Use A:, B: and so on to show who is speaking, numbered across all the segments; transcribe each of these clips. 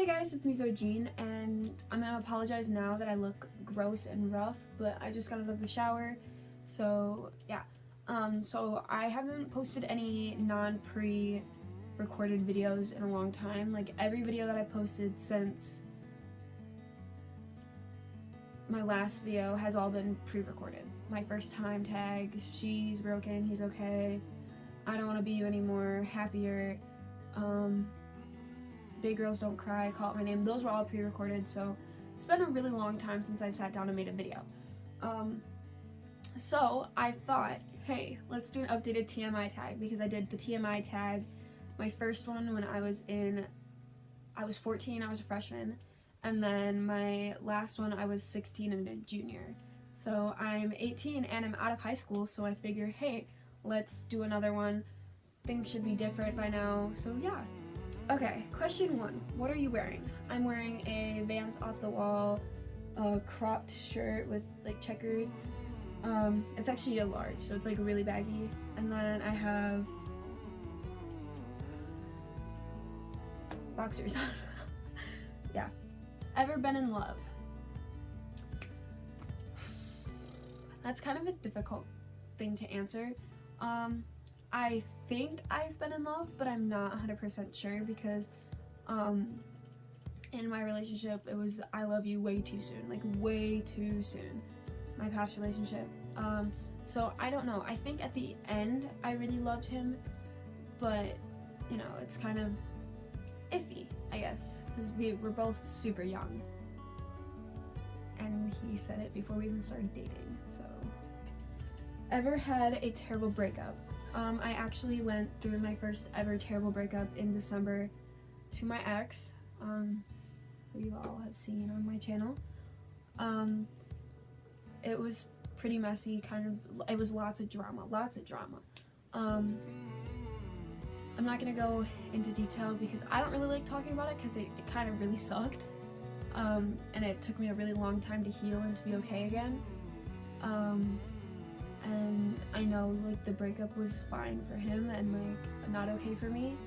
A: guys, it's me, Zoe Jean, and I'm gonna apologize now that I look gross and rough, but I just got out of the shower, so yeah. So I haven't posted any non-pre-recorded videos in a long time. Like, every video that I posted since my last video has all been pre-recorded. My first time tag, she's broken, he's okay, I don't want to be you anymore, happier, big girls don't cry, call out my name. Those were all pre-recorded, so it's been a really long time since I've sat down and made a video. So I thought, hey, let's do an updated TMI tag, because I did the TMI tag, my first one when I was 14, I was a freshman, and then my last one I was 16 and a junior. So I'm 18 and I'm out of high school, so I figured, hey, let's do another one. Things should be different by now, so yeah. Okay, question 1, what are you wearing? I'm wearing a Vans Off the Wall cropped shirt with like checkers. It's actually a large, so it's like really baggy. And then I have boxers. Yeah. Ever been in love? That's kind of a difficult thing to answer. I think I've been in love, but I'm not 100% sure, because in my relationship it was I love you way too soon, like way too soon, my past relationship. So I don't know, I think at the end I really loved him, but you know, it's kind of iffy, I guess, because we're both super young, and he said it before we even started dating. So, ever had a terrible breakup? I actually went through my first ever terrible breakup in December to my ex, who you all have seen on my channel. It was pretty messy, it was lots of drama. I'm not gonna go into detail because I don't really like talking about it, because it kind of really sucked, and it took me a really long time to heal and to be okay again. And I know like the breakup was fine for him and like not okay for me,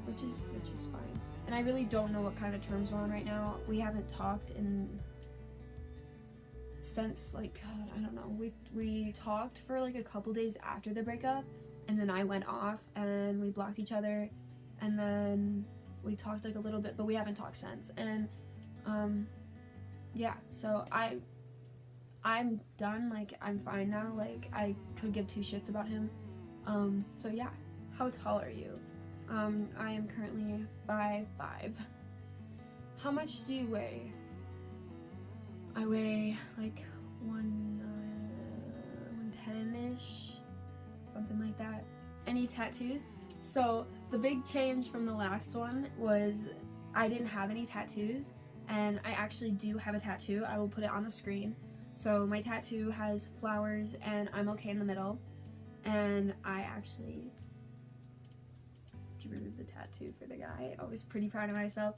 A: which is fine. And I really don't know what kind of terms we're on right now. We haven't talked since like, I don't know, we talked for like a couple days after the breakup, and then I went off and we blocked each other, and then we talked like a little bit, but we haven't talked since. And yeah, so I'm done, like I'm fine now, like I could give two shits about him. So yeah. How tall are you? I am currently 5'5". How much do you weigh? I weigh like 110-ish, something like that. Any tattoos? So the big change from the last one was I didn't have any tattoos, and I actually do have a tattoo. I will put it on the screen. So my tattoo has flowers and I'm okay in the middle, and I actually drew the tattoo for the guy. I was pretty proud of myself.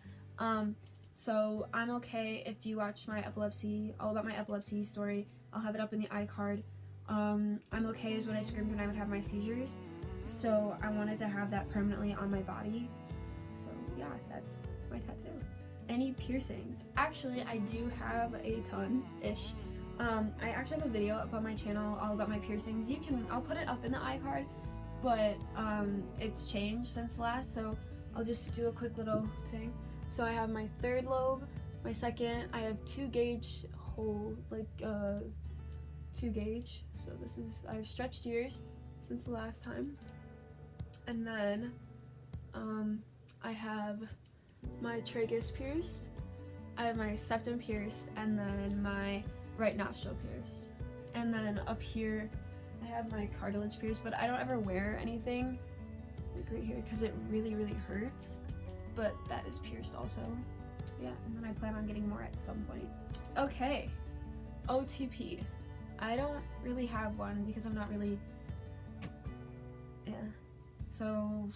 A: So I'm okay. If you watch my all about my epilepsy story, I'll have it up in the iCard. I'm okay is what I screamed when I would have my seizures, so I wanted to have that permanently on my body. So yeah, that's my tattoo. Any piercings? Actually, I do have a ton-ish. I actually have a video up on my channel all about my piercings. I'll put it up in the iCard, but it's changed since last, so I'll just do a quick little thing. So I have my third lobe, my second, I have 2 gauge holes, like 2 gauge. So I have stretched ears since the last time. And then I have my tragus pierced, I have my septum pierced, and then my right nostril pierced. And then up here I have my cartilage pierced, but I don't ever wear anything like right here because it really hurts, but that is pierced also. Yeah, and then I plan on getting more at some point. Okay, OTP. I don't really have one because I'm not really, yeah. So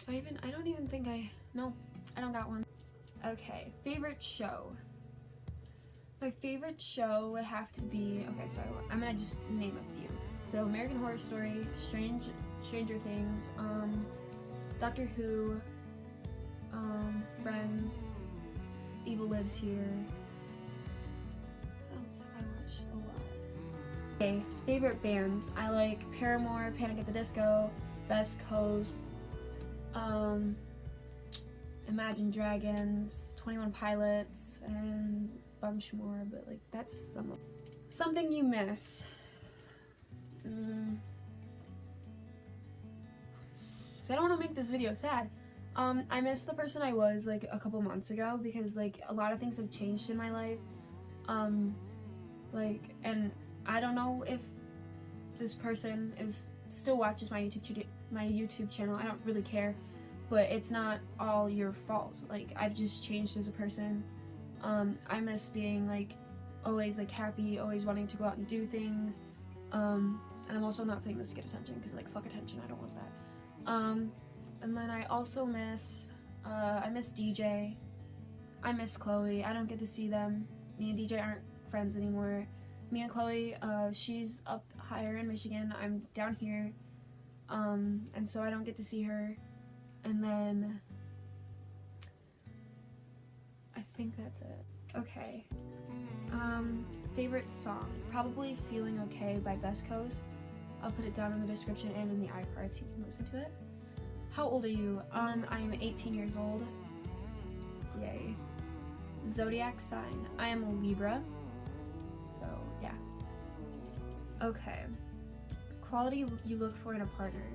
A: I don't even think no, I don't got one. Okay, favorite show. My favorite show would have to be, okay, so I'm gonna just name a few. So American Horror Story, Stranger Things, Doctor Who, Friends, Evil Lives Here. What else have I watched a lot? Okay, favorite bands. I like Paramore, Panic at the Disco, Best Coast, Imagine Dragons, 21 Pilots, and a bunch more, but like that's some of something you miss. So I don't want to make this video sad. I miss the person I was like a couple months ago because like a lot of things have changed in my life. And I don't know if this person still watches my YouTube channel. I don't really care, but it's not all your fault. Like I've just changed as a person. I miss being like always like happy, always wanting to go out and do things. And I'm also not saying this to get attention because like fuck attention, I don't want that. And then I also miss DJ. I miss Chloe. I don't get to see them. Me and DJ aren't friends anymore. Me and Chloe, she's up higher in Michigan. I'm down here. And so I don't get to see her. And then I think that's it. Okay. Favorite song? Probably Feeling Okay by Best Coast. I'll put it down in the description and in the iCard so you can listen to it. How old are you? I am 18 years old. Yay. Zodiac sign. I am a Libra. So, yeah. Okay. Quality you look for in a partner.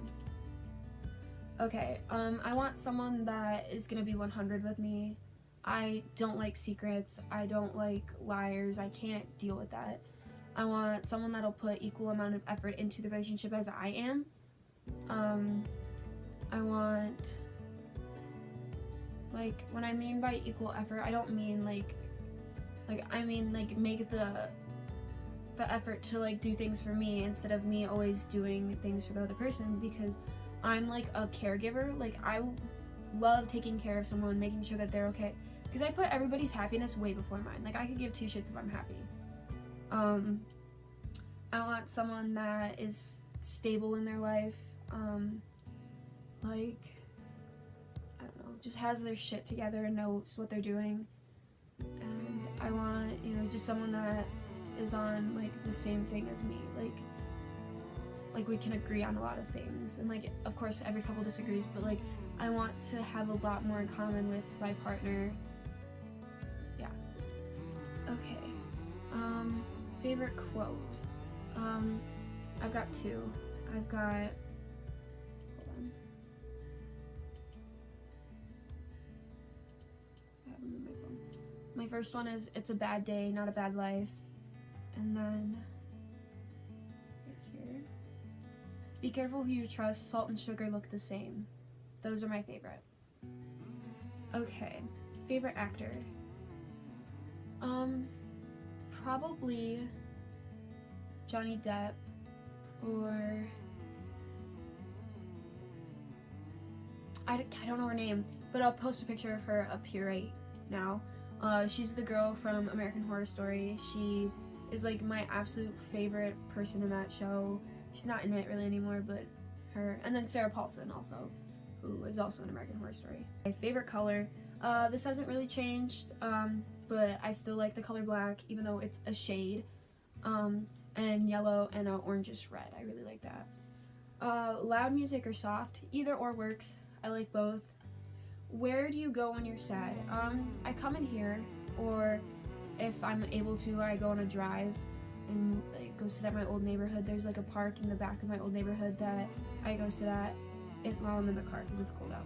A: Okay, I want someone that is gonna be 100 with me. I don't like secrets. I don't like liars. I can't deal with that. I want someone that'll put equal amount of effort into the relationship as I am. I want, like, when I mean by equal effort, I don't mean I mean like make the effort to like do things for me instead of me always doing things for the other person, because I'm like a caregiver. Like I love taking care of someone, making sure that they're okay, because I put everybody's happiness way before mine. Like I could give two shits if I'm happy. I want someone that is stable in their life, like, I don't know, just has their shit together and knows what they're doing. And I want, you know, just someone that is on like the same thing as me, like we can agree on a lot of things, and like of course every couple disagrees, but like I want to have a lot more in common with my partner. Yeah. Okay. Favorite quote. I've got two. I've got, hold on. I have them in my phone. My first one is, it's a bad day, not a bad life. And then right here, be careful who you trust, salt and sugar look the same. Those are my favorite. Okay, favorite actor. Probably Johnny Depp, or I don't know her name, but I'll post a picture of her up here right now. She's the girl from American Horror Story. She is like my absolute favorite person in that show. She's not in it really anymore, but her. And then Sarah Paulson also, who is also in American Horror Story. My favorite color. This hasn't really changed, but I still like the color black, even though it's a shade. And yellow and orangish red. I really like that. Loud music or soft, either or works. I like both. Where do you go when you're sad? I come in here, or if I'm able to, I go on a drive and like go sit at my old neighborhood. There's like a park in the back of my old neighborhood that I go sit at while I'm in the car because it's cold out.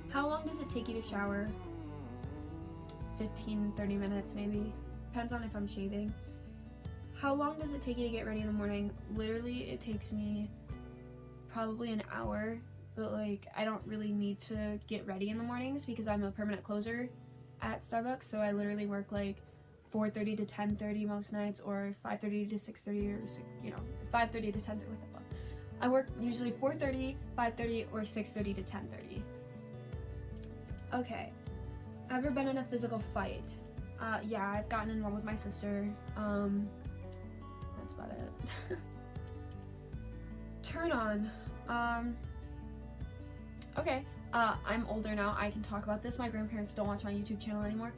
A: How long does it take you to shower? 15-30 minutes maybe. Depends on if I'm shaving. How long does it take you to get ready in the morning? Literally, it takes me probably an hour, but like I don't really need to get ready in the mornings because I'm a permanent closer at Starbucks, so I literally work like 4:30 to 10:30 most nights, or 5:30 to 6:30, or 5:30 to 10:30. What the fuck? I work usually 4:30, 5:30, or 6:30 to 10:30. Okay. Ever been in a physical fight? Yeah, I've gotten in one with my sister. That's about it. Turn on. Okay. I'm older now, I can talk about this. My grandparents don't watch my YouTube channel anymore.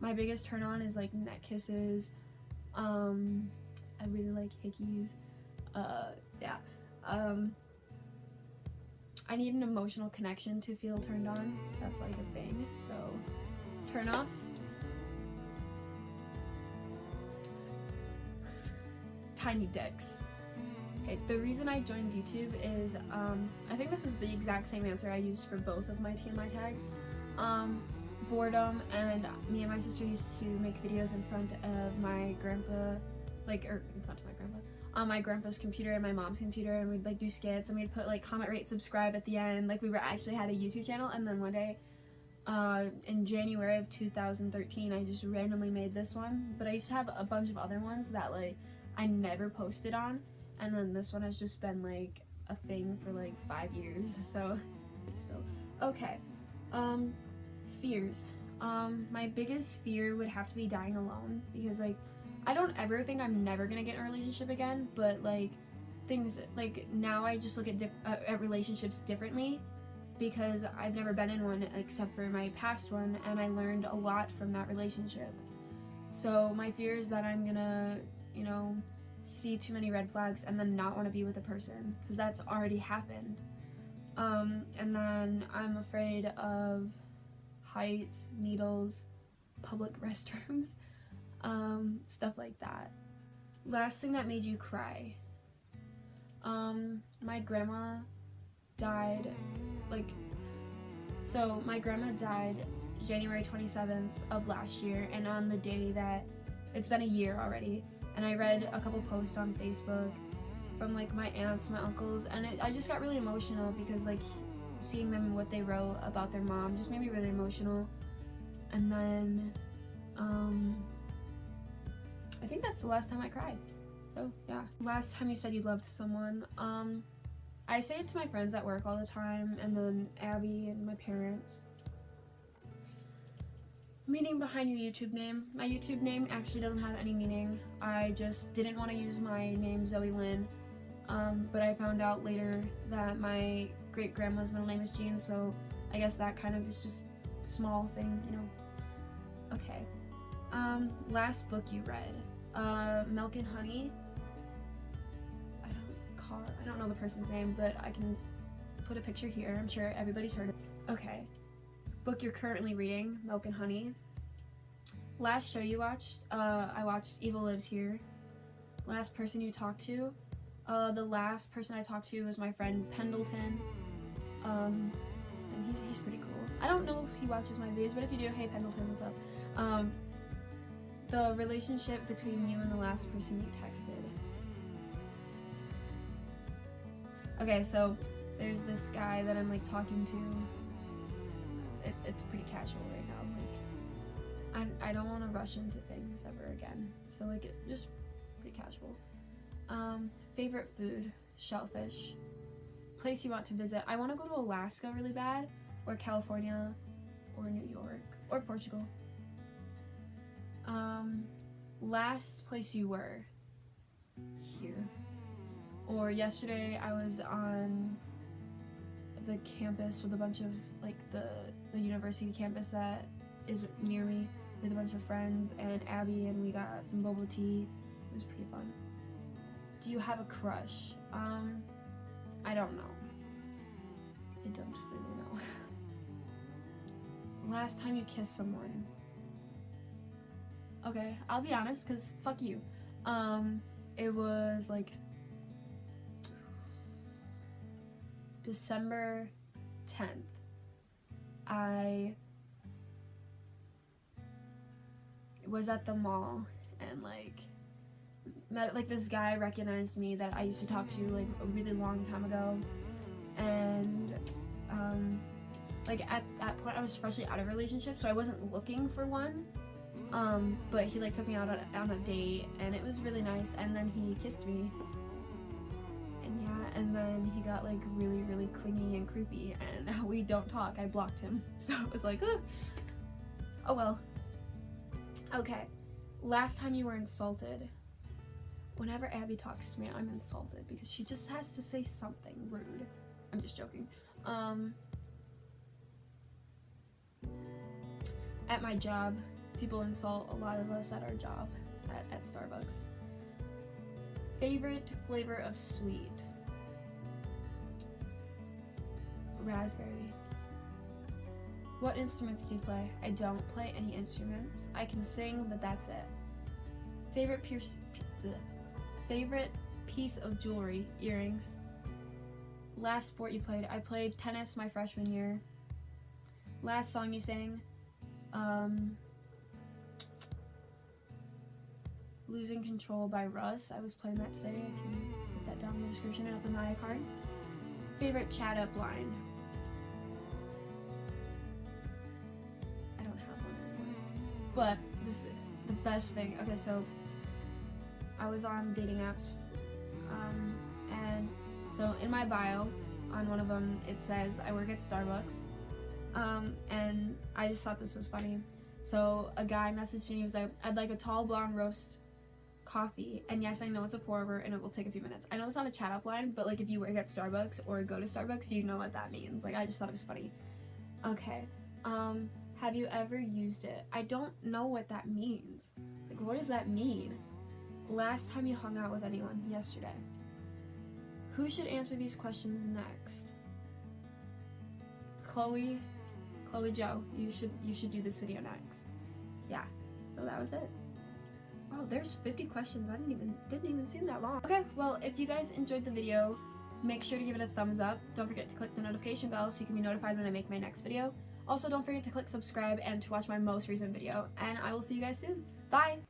A: My biggest turn on is like neck kisses. I really like hickeys. Yeah. I need an emotional connection to feel turned on. That's like a thing. So, turn-offs. Tiny dicks. Okay, the reason I joined YouTube is, I think this is the exact same answer I used for both of my TMI tags. Boredom, and me and my sister used to make videos in front of my grandpa, in front of my grandpa, on my grandpa's computer and my mom's computer, and we'd like do skits, and we'd put like comment, rate, subscribe at the end, like we were actually had a YouTube channel. And then one day, in January of 2013, I just randomly made this one, but I used to have a bunch of other ones that like I never posted on, and then this one has just been like a thing for like 5 years, so it's still okay. Fears. My biggest fear would have to be dying alone, because like I don't ever think I'm never gonna get in a relationship again, but like things like now I just look at relationships differently, because I've never been in one except for my past one, and I learned a lot from that relationship. So my fear is that I'm gonna, you know, see too many red flags and then not want to be with a person, because that's already happened. And then I'm afraid of heights, needles, public restrooms, stuff like that. Last thing that made you cry. My grandma died, my grandma died January 27th of last year, and on the day that, it's been a year already, and I read a couple posts on Facebook from like my aunts, my uncles, and I just got really emotional, because like seeing them, what they wrote about their mom just made me really emotional. And then I think that's the last time I cried. So yeah. Last time you said you loved someone. I say it to my friends at work all the time, and then Abby and my parents. Meaning behind your YouTube name. My YouTube name actually doesn't have any meaning. I just didn't want to use my name, Zoe Lynn, but I found out later that my great-grandma's middle name is Jean, so I guess that kind of is just a small thing, you know. Okay. Last book you read. Milk and Honey. I don't know the person's name, but I can put a picture here. I'm sure everybody's heard of it. Okay. Book you're currently reading, Milk and Honey. Last show you watched, I watched Evil Lives Here. Last person you talked to, the last person I talked to was my friend Pendleton, and he's pretty cool. I don't know if he watches my videos, but if you do, hey Pendleton, what's up? The relationship between you and the last person you texted. Okay, so there's this guy that I'm like talking to. It's pretty casual right now. Like, I don't want to rush into things ever again. So like, just pretty casual. Favorite food, shellfish. Place you want to visit. I want to go to Alaska really bad, or California, or New York, or Portugal. Last place you were. Here. Or yesterday I was on the campus with a bunch of, like, the university campus that is near me with a bunch of friends and Abby, and we got some boba tea. It was pretty fun. Do you have a crush? I don't know. I don't really know. Last time you kissed someone. Okay, I'll be honest, because fuck you. It was like December 10th. I was at the mall and like met like this guy recognized me that I used to talk to like a really long time ago, and like at that point I was freshly out of a relationship, so I wasn't looking for one, but he like took me out on a date and it was really nice, and then he kissed me, and yeah, and then he got like really really clingy and creepy, and now we don't talk. I blocked him, so it was like oh well. Okay, last time you were insulted. Whenever Abby talks to me, I'm insulted because she just has to say something rude. I'm just joking. At my job, people insult a lot of us at our job at Starbucks. Favorite flavor of sweet? Raspberry. What instruments do you play? I don't play any instruments. I can sing, but that's it. Favorite piece of jewelry? Earrings. Last sport you played? I played tennis my freshman year. Last song you sang? Losing Control by Russ. I was playing that today. I can put that down in the description and up in the iCard. Favorite chat up line? I don't have one anymore. But this is the best thing. Okay, so I was on dating apps, and so in my bio on one of them it says I work at Starbucks, and I just thought this was funny. So a guy messaged me, he was like, I'd like a tall blonde roast coffee, and yes, I know it's a pour over and it will take a few minutes. I know it's not a chat up line, but like if you work at Starbucks or go to Starbucks, you know what that means. Like, I just thought it was funny. Okay, have you ever used it? I don't know what that means. Like, what does that mean? Last time you hung out with anyone? Yesterday. Who should answer these questions next? Chloe Joe, you should do this video next. Yeah, so that was it. Oh, there's 50 questions. I didn't even seem that long. Okay, well, if you guys enjoyed the video, make sure to give it a thumbs up. Don't forget to click the notification bell so you can be notified when I make my next video. Also, don't forget to click subscribe and to watch my most recent video, and I will see you guys soon. Bye!